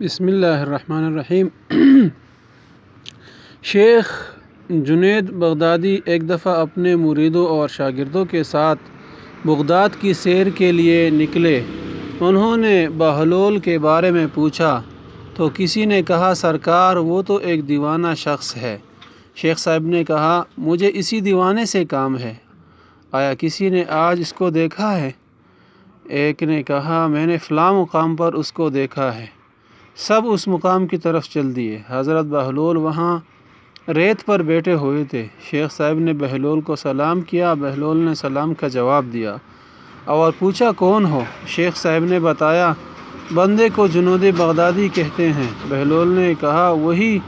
بسم اللہ الرحمن الرحیم۔ شیخ جنید بغدادی ایک دفعہ اپنے مریدوں اور شاگردوں کے ساتھ بغداد کی سیر کے لیے نکلے۔ انہوں نے بہلول کے بارے میں پوچھا تو کسی نے کہا سرکار وہ تو ایک دیوانہ شخص ہے۔ شیخ صاحب نے کہا مجھے اسی دیوانے سے کام ہے، آیا کسی نے آج اس کو دیکھا ہے؟ ایک نے کہا میں نے فلاں مقام پر اس کو دیکھا ہے۔ سب اس مقام کی طرف چل دیے۔ حضرت بہلول وہاں ریت پر بیٹھے ہوئے تھے۔ شیخ صاحب نے بہلول کو سلام کیا۔ بہلول نے سلام کا جواب دیا اور پوچھا کون ہو؟ شیخ صاحب نے بتایا بندے کو جنید بغدادی کہتے ہیں۔ بہلول نے کہا وہی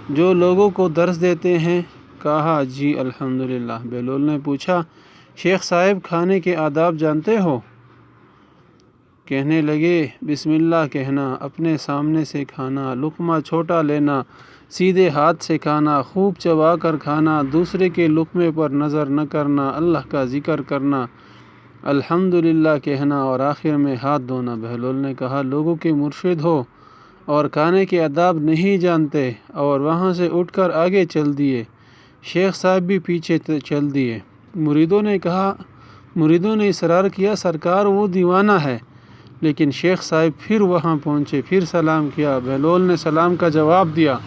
جو لوگوں کو درس دیتے ہیں؟ کہا جی الحمدللہ۔ بہلول نے پوچھا شیخ صاحب کھانے کے آداب جانتے ہو؟ کہنے لگے بسم اللہ کہنا، اپنے سامنے سے کھانا، لقمہ چھوٹا لینا، سیدھے ہاتھ سے کھانا، خوب چبا کر کھانا، دوسرے کے لقمے پر نظر نہ کرنا، اللہ کا ذکر کرنا، الحمدللہ کہنا اور آخر میں ہاتھ دھونا۔ بہلول نے کہا لوگوں کے مرشد ہو اور کھانے کے آداب نہیں جانتے، اور وہاں سے اٹھ کر آگے چل دیے۔ شیخ صاحب بھی پیچھے چل دیے۔ مریدوں نے اصرار کیا سرکار وہ دیوانہ ہے، لیکن شیخ صاحب پھر وہاں پہنچے، پھر سلام کیا۔ بہلول نے سلام کا جواب دیا،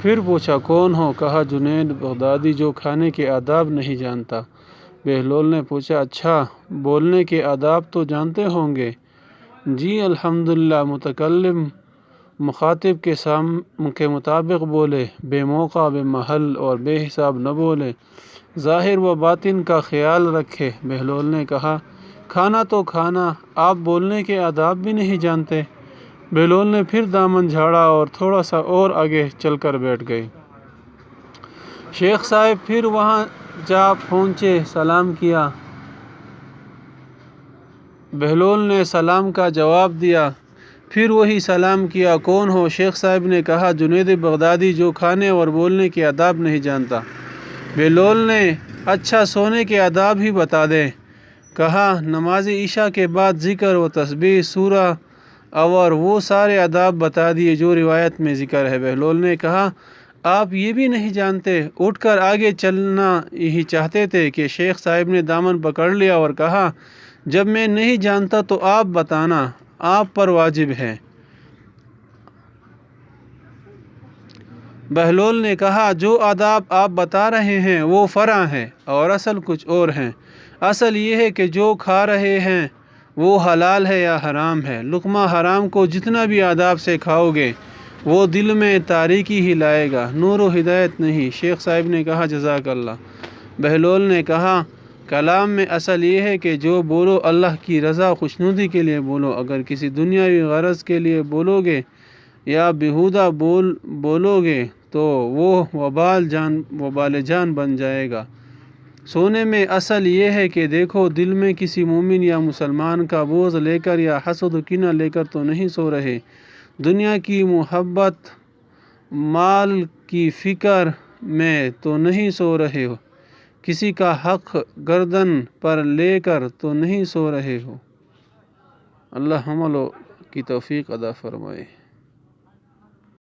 پھر پوچھا کون ہو؟ کہا جنید بغدادی جو کھانے کے آداب نہیں جانتا۔ بہلول نے پوچھا اچھا بولنے کے آداب تو جانتے ہوں گے؟ جی الحمدللہ۔ متکلم مخاطب کے مطابق بولے، بے موقع بے محل اور بے حساب نہ بولے، ظاہر و باطن کا خیال رکھے۔ بہلول نے کہا کھانا تو کھانا، آپ بولنے کے آداب بھی نہیں جانتے؟ بہلول نے پھر دامن جھاڑا اور تھوڑا سا اور آگے چل کر بیٹھ گئے۔ شیخ صاحب پھر وہاں جا پہنچے، سلام کیا۔ بہلول نے سلام کا جواب دیا، پھر وہی سلام کیا۔ کون ہو؟ شیخ صاحب نے کہا جنید بغدادی جو کھانے اور بولنے کے آداب نہیں جانتا۔ بہلول نے اچھا سونے کے آداب ہی بتا دیں۔ کہا نماز عشاء کے بعد ذکر و تسبیح، سورہ اور وہ سارے آداب بتا دیے جو روایت میں ذکر ہے۔ بہلول نے کہا آپ یہ بھی نہیں جانتے؟ اٹھ کر آگے چلنا ہی چاہتے تھے کہ شیخ صاحب نے دامن پکڑ لیا اور کہا جب میں نہیں جانتا تو آپ بتانا آپ پر واجب ہے۔ بہلول نے کہا جو آداب آپ بتا رہے ہیں وہ فرع ہیں اور اصل کچھ اور ہیں۔ اصل یہ ہے کہ جو کھا رہے ہیں وہ حلال ہے یا حرام ہے۔ لقمہ حرام کو جتنا بھی آداب سے کھاؤ گے وہ دل میں تاریکی ہی لائے گا، نور و ہدایت نہیں۔ شیخ صاحب نے کہا جزاک اللہ۔ بہلول نے کہا کلام میں اصل یہ ہے کہ جو بولو اللہ کی رضا خوشنودی کے لیے بولو، اگر کسی دنیاوی غرض کے لیے بولو گے یا بیہودہ بولو گے تو وہ وبال جان بن جائے گا۔ سونے میں اصل یہ ہے کہ دیکھو دل میں کسی مومن یا مسلمان کا بغض لے کر یا حسد و کینہ لے کر تو نہیں سو رہے، دنیا کی محبت مال کی فکر میں تو نہیں سو رہے ہو، کسی کا حق گردن پر لے کر تو نہیں سو رہے ہو۔ اللہ ہم لوگ کی توفیق عطا فرمائے۔